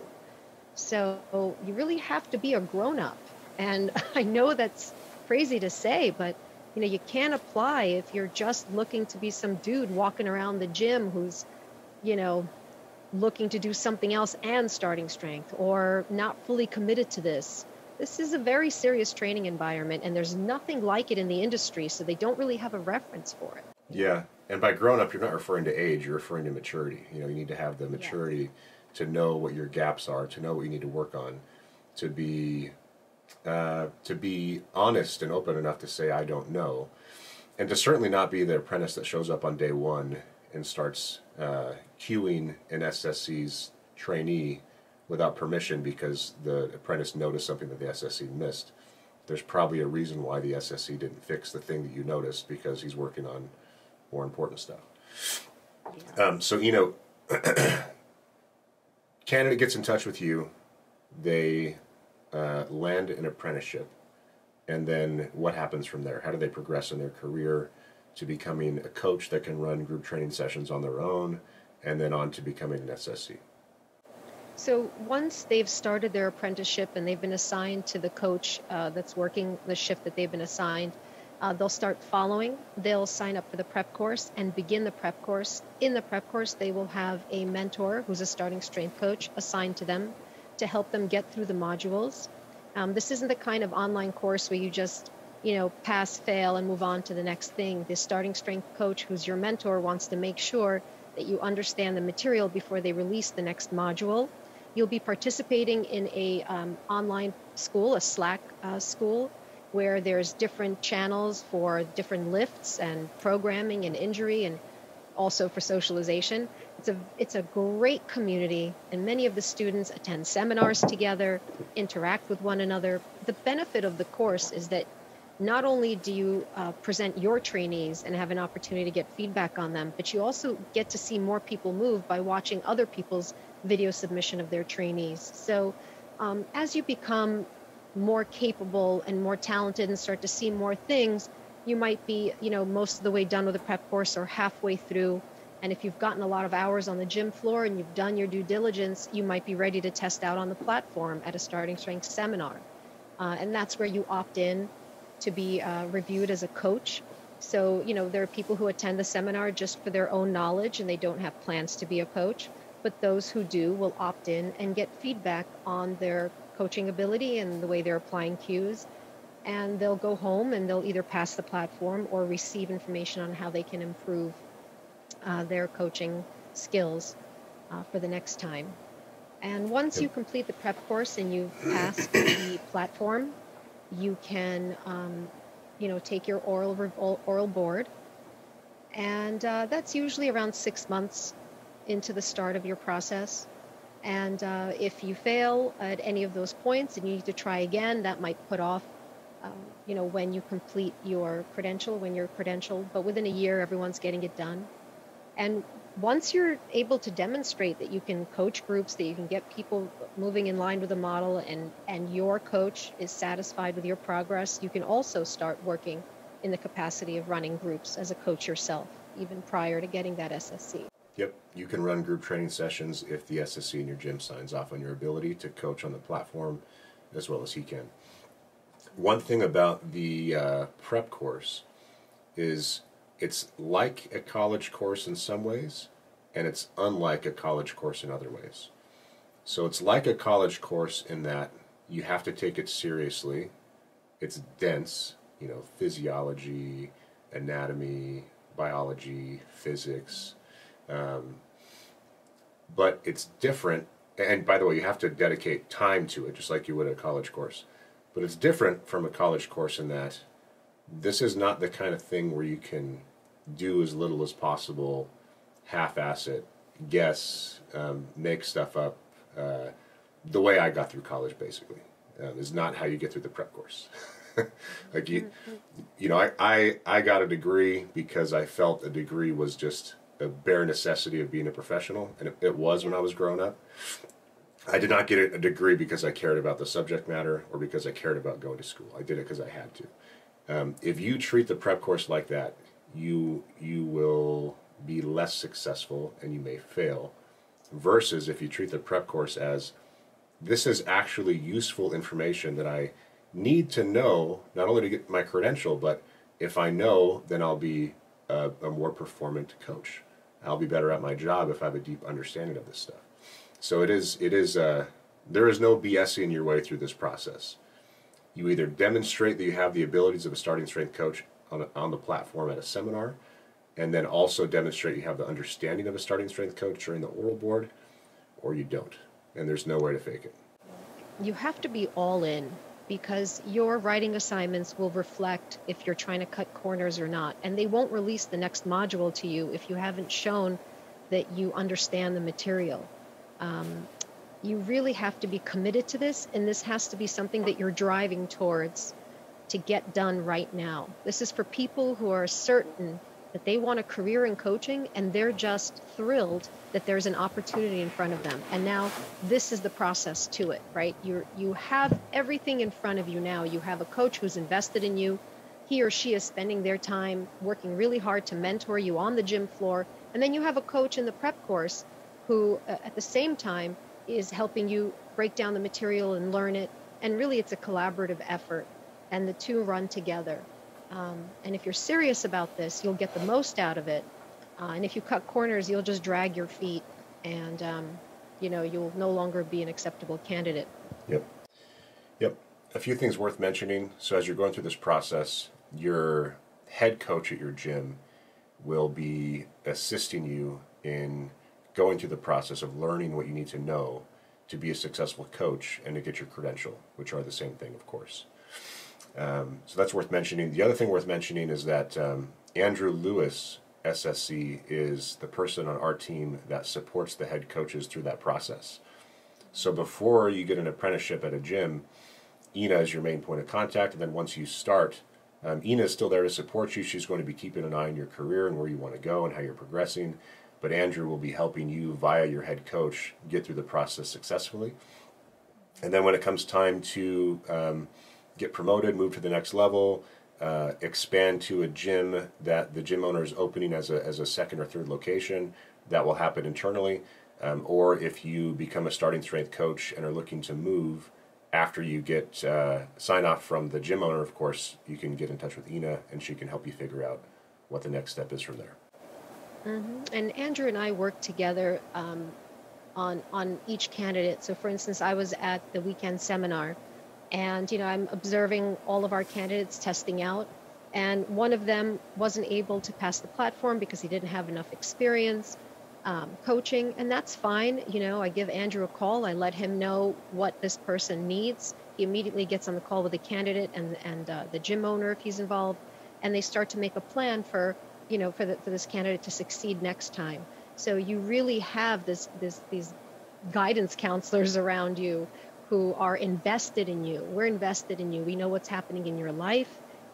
So you really have to be a grown-up. And I know that's crazy to say, but you can't apply if you're just looking to be some dude walking around the gym who's, looking to do something else and starting strength, or not fully committed to this. This is a very serious training environment, and there's nothing like it in the industry, so they don't really have a reference for it. Yeah, and by grown up, you're not referring to age, you're referring to maturity. You need to have the maturity to know what your gaps are, to know what you need to work on, to be honest and open enough to say, I don't know, and to certainly not be the apprentice that shows up on day one and starts cueing an SSC's trainee without permission because the apprentice noticed something that the SSC missed. There's probably a reason why the SSC didn't fix the thing that you noticed, because he's working on more important stuff. Yeah. Candidate gets in touch with you, they land an apprenticeship, and then what happens from there? How do they progress in their career to becoming a coach that can run group training sessions on their own, and then on to becoming an SSC? So once they've started their apprenticeship and they've been assigned to the coach that's working the shift that they've been assigned, They'll start following, they'll sign up for the prep course and begin the prep course. In the prep course, they will have a mentor who's a starting strength coach assigned to them to help them get through the modules. This isn't the kind of online course where you just, pass, fail, and move on to the next thing. The starting strength coach, who's your mentor, wants to make sure that you understand the material before they release the next module. You'll be participating in a online school, a Slack school, where there's different channels for different lifts and programming and injury, and also for socialization. It's a great community, and many of the students attend seminars together, interact with one another. The benefit of the course is that not only do you present your trainees and have an opportunity to get feedback on them, but you also get to see more people move by watching other people's video submission of their trainees. So as you become more capable and more talented and start to see more things, you might be, most of the way done with a prep course or halfway through. And if you've gotten a lot of hours on the gym floor and you've done your due diligence, you might be ready to test out on the platform at a starting strength seminar. And that's where you opt in to be reviewed as a coach. So, there are people who attend the seminar just for their own knowledge and they don't have plans to be a coach. But those who do will opt in and get feedback on their coaching ability and the way they're applying cues. And they'll go home and they'll either pass the platform or receive information on how they can improve their coaching skills for the next time. And once you complete the prep course and you've passed the platform, you can, take your oral board. And that's usually around 6 months into the start of your process. And if you fail at any of those points and you need to try again, that might put off, when you complete your credential, when you're credentialed. But within a year, everyone's getting it done. And once you're able to demonstrate that you can coach groups, that you can get people moving in line with the model, and your coach is satisfied with your progress, you can also start working in the capacity of running groups as a coach yourself, even prior to getting that SSC. Yep, you can run group training sessions if the SSC in your gym signs off on your ability to coach on the platform as well as he can. One thing about the prep course is it's like a college course in some ways, and it's unlike a college course in other ways. So it's like a college course in that you have to take it seriously. It's dense, physiology, anatomy, biology, physics. But it's different, and by the way, you have to dedicate time to it, just like you would a college course. But it's different from a college course in that this is not the kind of thing where you can do as little as possible, half-ass it, guess, make stuff up. The way I got through college, basically, is not how you get through the prep course. Like I got a degree because I felt a degree was just a bare necessity of being a professional, and it was when I was growing up. I did not get a degree because I cared about the subject matter or because I cared about going to school. I did it because I had to. If you treat the prep course like that, you will be less successful and you may fail, versus if you treat the prep course as this is actually useful information that I need to know, not only to get my credential, but if I know, then I'll be a more performant coach. I'll be better at my job if I have a deep understanding of this stuff. So there is no BSing your way through this process. You either demonstrate that you have the abilities of a starting strength coach on the platform at a seminar, and then also demonstrate you have the understanding of a starting strength coach during the oral board, or you don't. And there's no way to fake it. You have to be all in, because your writing assignments will reflect if you're trying to cut corners or not. And they won't release the next module to you if you haven't shown that you understand the material. You really have to be committed to this, and this has to be something that you're driving towards to get done right now. This is for people who are certain that they want a career in coaching, and they're just thrilled that there's an opportunity in front of them. And now this is the process to it, right? You have everything in front of you now. You have a coach who's invested in you. He or she is spending their time working really hard to mentor you on the gym floor. And then you have a coach in the prep course who, at the same time, is helping you break down the material and learn it. And really, it's a collaborative effort, and the two run together. And if you're serious about this, you'll get the most out of it. And if you cut corners, you'll just drag your feet, and you'll no longer be an acceptable candidate. Yep. Yep. A few things worth mentioning. So as you're going through this process, your head coach at your gym will be assisting you in going through the process of learning what you need to know to be a successful coach and to get your credential, which are the same thing, of course. So that's worth mentioning. The other thing worth mentioning is that Andrew Lewis, SSC, is the person on our team that supports the head coaches through that process. So before you get an apprenticeship at a gym, Inna is your main point of contact, and then once you start, Inna is still there to support you. She's going to be keeping an eye on your career and where you want to go and how you're progressing. But Andrew will be helping you via your head coach get through the process successfully. And then when it comes time to get promoted, move to the next level, expand to a gym that the gym owner is opening as a second or third location, that will happen internally. Or if you become a starting strength coach and are looking to move after you get sign off from the gym owner, of course, you can get in touch with Inna and she can help you figure out what the next step is from there. And Andrew and I work together on each candidate. So, for instance, I was at the weekend seminar, and I'm observing all of our candidates testing out. And one of them wasn't able to pass the platform because he didn't have enough experience coaching, and that's fine. I give Andrew a call. I let him know what this person needs. He immediately gets on the call with the candidate and the gym owner if he's involved, and they start to make a plan for this candidate to succeed next time. So you really have these guidance counselors around you who are invested in you. We're invested in you. We know what's happening in your life.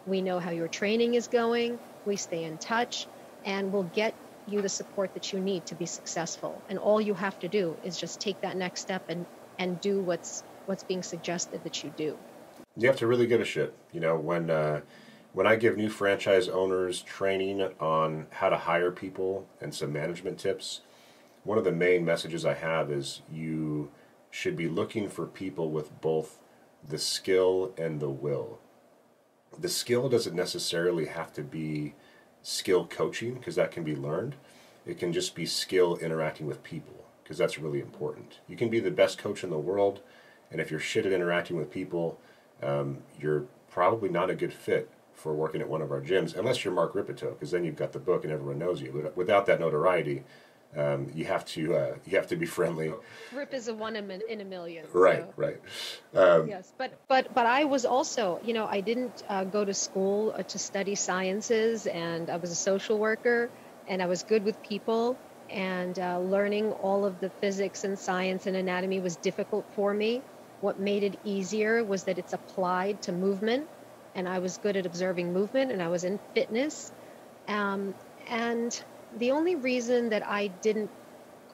We know how your training is going. We stay in touch, and we'll get you the support that you need to be successful. And all you have to do is just take that next step and do what's being suggested that you do. You have to really give a shit. When I give new franchise owners training on how to hire people and some management tips, one of the main messages I have is you should be looking for people with both the skill and the will. The skill doesn't necessarily have to be skill coaching, because that can be learned. It can just be skill interacting with people, because that's really important. You can be the best coach in the world, and if you're shit at interacting with people, you're probably not a good fit for working at one of our gyms, unless you're Mark Ripito, because then you've got the book and everyone knows you. But without that notoriety, you have to be friendly. Rip is a one in a million. Right, so. Right. Yes, but I was also, I didn't go to school to study sciences, and I was a social worker, and I was good with people, and learning all of the physics and science and anatomy was difficult for me. What made it easier was that it's applied to movement, and I was good at observing movement, and I was in fitness, and the only reason that I didn't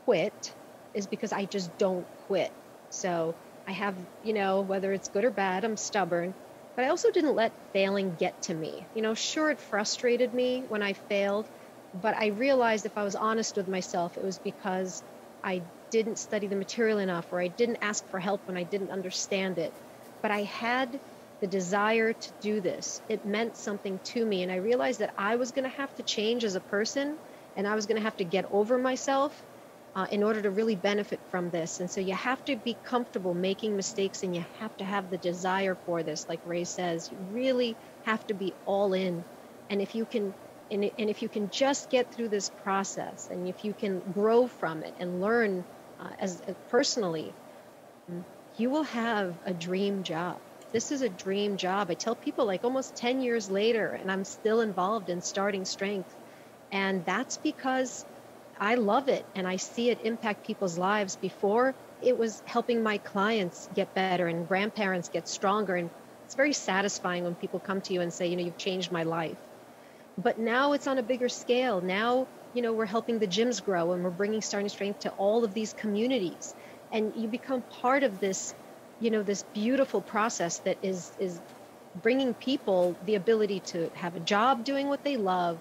quit is because I just don't quit. So I have, whether it's good or bad, I'm stubborn, but I also didn't let failing get to me. Sure, it frustrated me when I failed, but I realized if I was honest with myself, it was because I didn't study the material enough, or I didn't ask for help when I didn't understand it. But I had the desire to do this. It meant something to me, and I realized that I was going to have to change as a person, and I was going to have to get over myself in order to really benefit from this. And so you have to be comfortable making mistakes, and you have to have the desire for this. Like Ray says, you really have to be all in. And if you can, and if you can just get through this process, and if you can grow from it and learn as personally, you will have a dream job. This is a dream job. I tell people, like, almost 10 years later, and I'm still involved in starting strength. And that's because I love it, and I see it impact people's lives. Before, it was helping my clients get better and grandparents get stronger. And it's very satisfying when people come to you and say, you've changed my life. But now it's on a bigger scale. Now, we're helping the gyms grow, and we're bringing starting strength to all of these communities. And you become part of this, this beautiful process that is bringing people the ability to have a job doing what they love,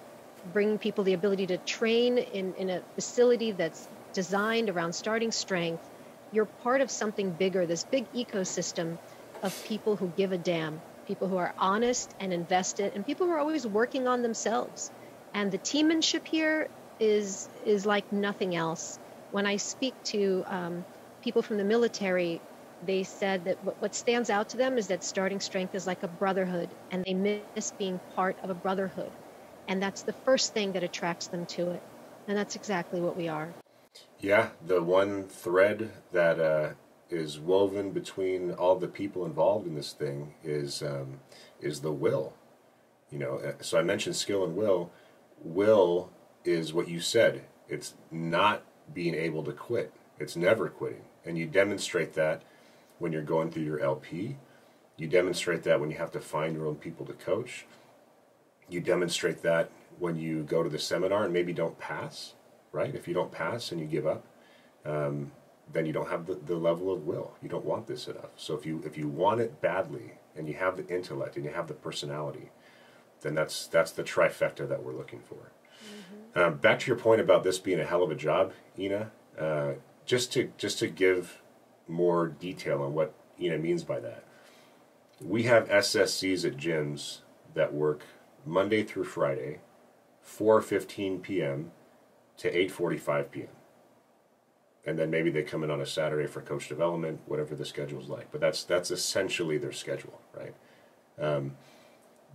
bringing people the ability to train in a facility that's designed around starting strength. You're part of something bigger, this big ecosystem of people who give a damn. people who are honest and invested, and people who are always working on themselves. And the teammanship here is like nothing else. When I speak to people from the military, they said that what stands out to them is that Starting Strength is like a brotherhood, and they miss being part of a brotherhood. And that's the first thing that attracts them to it. And that's exactly what we are. Yeah, the one thread that is woven between all the people involved in this thing is the will. So I mentioned skill and will. Will is what you said. It's not being able to quit. It's never quitting. And you demonstrate that when you're going through your LP. You demonstrate that when you have to find your own people to coach. You demonstrate that when you go to the seminar and maybe don't pass, right? If you don't pass and you give up, then you don't have the level of will. You don't want this enough. So if you want it badly and you have the intellect and you have the personality, then that's the trifecta that we're looking for. Mm-hmm. Back to your point about this being a hell of a job, Inna, just to give more detail on what Inna means by that. We have SSCs at gyms that work Monday through Friday, 4:15 p.m. to 8:45 p.m. And then maybe they come in on a Saturday for coach development, whatever the schedule's like. But that's essentially their schedule, right?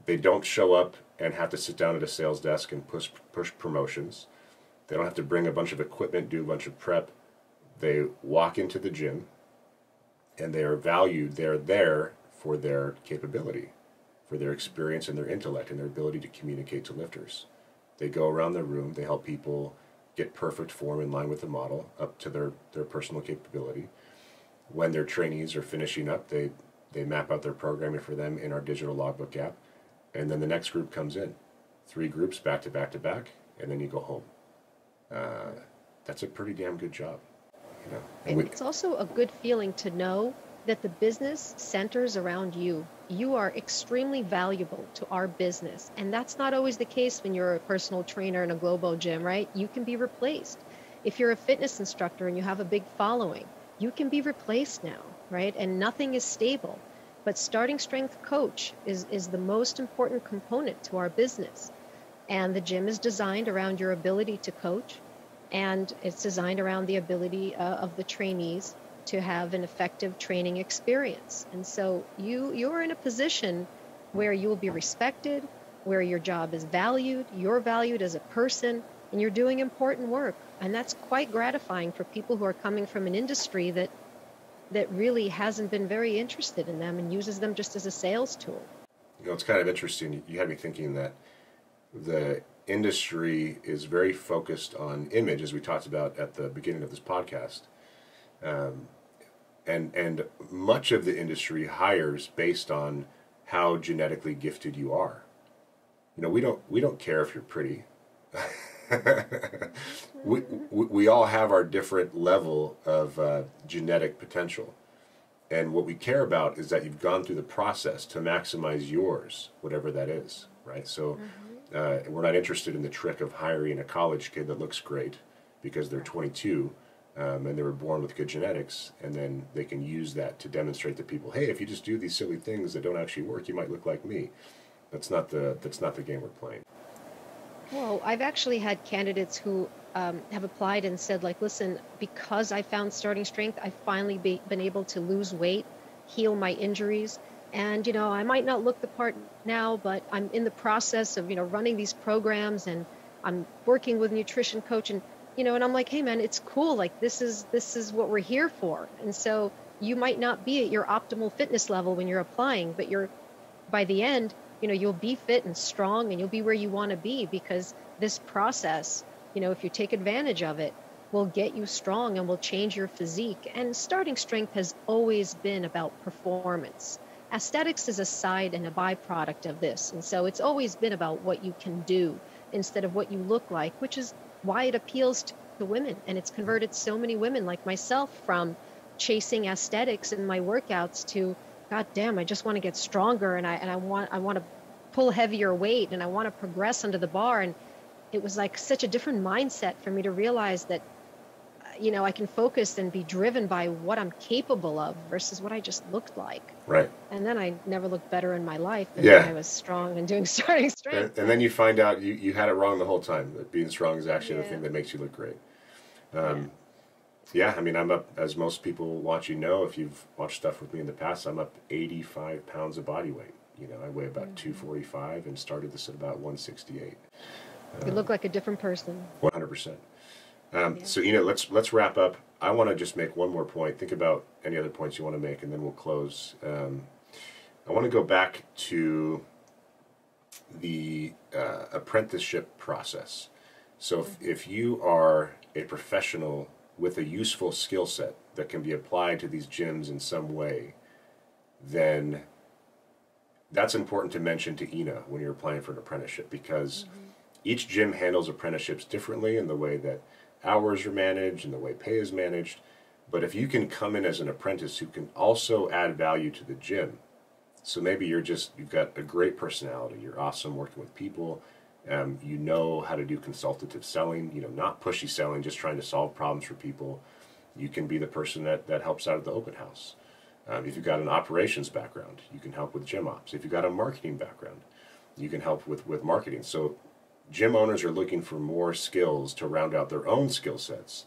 They don't show up and have to sit down at a sales desk and push promotions. They don't have to bring a bunch of equipment, do a bunch of prep. They walk into the gym, and they are valued. They're there for their capability, for their experience and their intellect and their ability to communicate to lifters. They go around the room. They help people get perfect form in line with the model up to their personal capability. When their trainees are finishing up, they map out their programming for them in our digital logbook app. And then the next group comes in. 3 groups back to back to back, and then you go home. That's a pretty damn good job. And it's also a good feeling to know that the business centers around you. You are extremely valuable to our business. And that's not always the case when you're a personal trainer in a Globo gym, right? You can be replaced. If you're a fitness instructor and you have a big following, you can be replaced now, right? And nothing is stable. But Starting Strength coach is the most important component to our business. And the gym is designed around your ability to coach, and it's designed around the ability of the trainees to have an effective training experience. And so you're in a position where you will be respected, where your job is valued, you're valued as a person, and you're doing important work. And that's quite gratifying for people who are coming from an industry that really hasn't been very interested in them and uses them just as a sales tool. It's kind of interesting. You had me thinking that the industry is very focused on image, as we talked about at the beginning of this podcast. And much of the industry hires based on how genetically gifted you are. We don't care if you're pretty. we all have our different level of genetic potential. And what we care about is that you've gone through the process to maximize yours, whatever that is, right? So we're not interested in the trick of hiring a college kid that looks great because they're 22 and they were born with good genetics, and then they can use that to demonstrate to people, hey, if you just do these silly things that don't actually work, you might look like me. That's not the game we're playing. Well, I've actually had candidates who have applied and said, like, listen, because I found Starting Strength, I've finally been able to lose weight, heal my injuries. And, I might not look the part now, but I'm in the process of, running these programs, and I'm working with a nutrition coach, and, and I'm like, hey, man, it's cool. Like, this is what we're here for. And so you might not be at your optimal fitness level when you're applying, but by the end, you'll be fit and strong, and you'll be where you want to be, because this process, if you take advantage of it, will get you strong and will change your physique. And Starting Strength has always been about performance. Aesthetics is a side and a byproduct of this. And so it's always been about what you can do instead of what you look like, which is why it appeals to women. And it's converted so many women like myself from chasing aesthetics in my workouts to, God damn, I just want to get stronger, and I want to pull heavier weight, and I want to progress under the bar. And it was like such a different mindset for me to realize that, I can focus and be driven by what I'm capable of versus what I just looked like. Right. And then I never looked better in my life than when Yeah. I was strong and doing starting strength. And then you find out you had it wrong the whole time. That being strong is actually the Yeah. thing that makes you look great. Yeah. Yeah, I mean, I'm up, as most people watching know, if you've watched stuff with me in the past, I'm up 85 pounds of body weight. I weigh about 245 and started this at about 168. You look like a different person. 100%. Yeah. So, let's wrap up. I want to just make one more point. Think about any other points you want to make, and then we'll close. I want to go back to the apprenticeship process. So if you are a professional with a useful skill set that can be applied to these gyms in some way, then that's important to mention to Ina when you're applying for an apprenticeship, because each gym handles apprenticeships differently in the way that hours are managed and the way pay is managed. But if you can come in as an apprentice who can also add value to the gym, so maybe you've got a great personality, you're awesome working with people, you know how to do consultative selling, not pushy selling, just trying to solve problems for people. You can be the person that helps out at the open house. If you've got an operations background, you can help with gym ops. If you've got a marketing background, you can help with marketing. So gym owners are looking for more skills to round out their own skill sets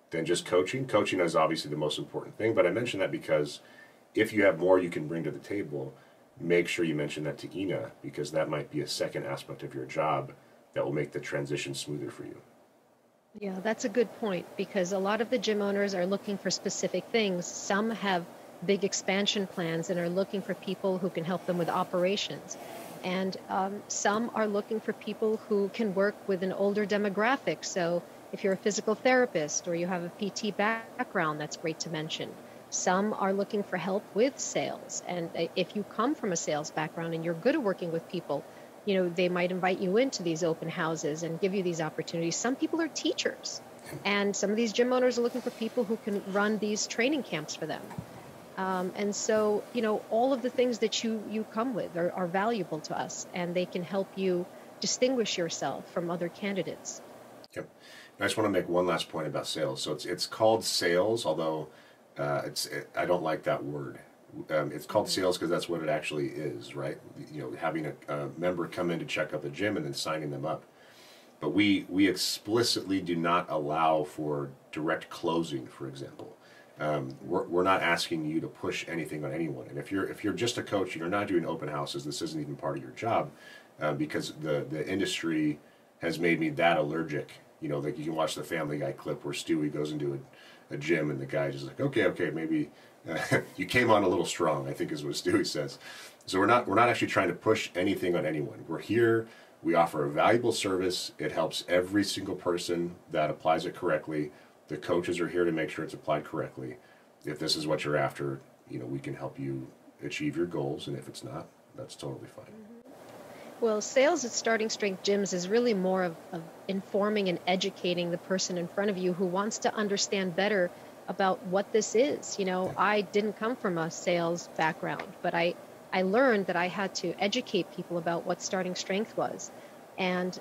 than just coaching. Coaching is obviously the most important thing, but I mention that because if you have more you can bring to the table, make sure you mention that to Ina, because that might be a second aspect of your job that will make the transition smoother for you. Yeah, that's a good point, because a lot of the gym owners are looking for specific things. Some have big expansion plans and are looking for people who can help them with operations. And some are looking for people who can work with an older demographic. So if you're a physical therapist or you have a PT background, that's great to mention. Some are looking for help with sales. And if you come from a sales background and you're good at working with people, they might invite you into these open houses and give you these opportunities. Some people are teachers. And some of these gym owners are looking for people who can run these training camps for them. And so, all of the things that you come with are valuable to us, and they can help you distinguish yourself from other candidates. Yep. I just want to make one last point about sales. So it's called sales, although I don't like that word. It's called sales because that's what it actually is, right? Having a member come in to check out the gym and then signing them up. But we explicitly do not allow for direct closing, for example. We're not asking you to push anything on anyone. And if you're just a coach and you're not doing open houses, this isn't even part of your job, because the industry has made me that allergic. Like you can watch the Family Guy clip where Stewie goes into a gym and the guy just like, okay, maybe you came on a little strong, I think is what Stewie says. So we're not actually trying to push anything on anyone. We're here. We offer a valuable service. It helps every single person that applies it correctly. The coaches are here to make sure it's applied correctly. If this is what you're after, we can help you achieve your goals. And if it's not, that's totally fine. Well, sales at Starting Strength gyms is really more of informing and educating the person in front of you who wants to understand better about what this is. I didn't come from a sales background, but I learned that I had to educate people about what Starting Strength was. And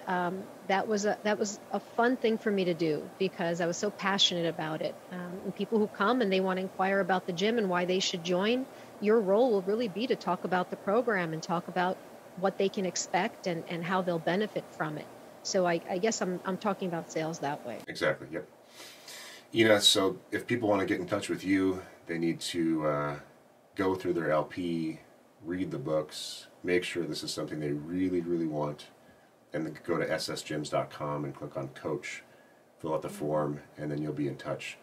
that was a fun thing for me to do, because I was so passionate about it. And people who come and they want to inquire about the gym and why they should join, your role will really be to talk about the program and talk about what they can expect and how they'll benefit from it. So I guess I'm talking about sales that way. Exactly. Yep. So if people want to get in touch with you, they need to go through their LP, read the books, make sure this is something they really, really want, and then go to ssgyms.com and click on Coach, fill out the form, and then you'll be in touch.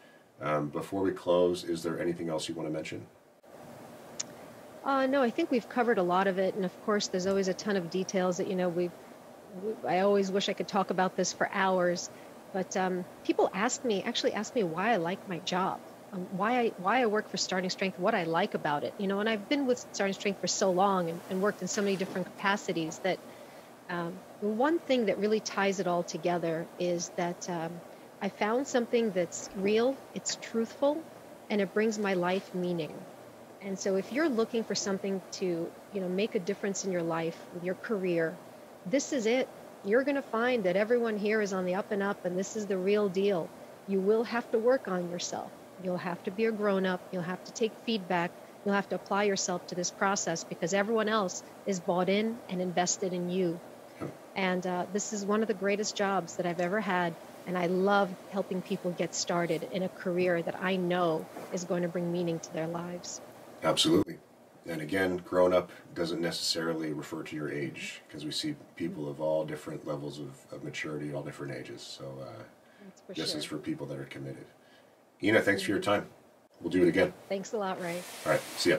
Before we close, is there anything else you want to mention? No, I think we've covered a lot of it, and of course, there's always a ton of details that I always wish I could talk about this for hours, but people actually ask me why I like my job, why I work for Starting Strength, what I like about it, and I've been with Starting Strength for so long and worked in so many different capacities that one thing that really ties it all together is that I found something that's real, it's truthful, and it brings my life meaning. And so if you're looking for something to, make a difference in your life, with your career, this is it. You're going to find that everyone here is on the up and up, and this is the real deal. You will have to work on yourself. You'll have to be a grown up. You'll have to take feedback. You'll have to apply yourself to this process because everyone else is bought in and invested in you. And this is one of the greatest jobs that I've ever had. And I love helping people get started in a career that I know is going to bring meaning to their lives. Absolutely. And again, grown up doesn't necessarily refer to your age because we see people of all different levels of maturity at all different ages. So That's for this sure. is for people that are committed. Inna, thanks for your time. We'll do it again. Thanks a lot, Ray. All right. See ya.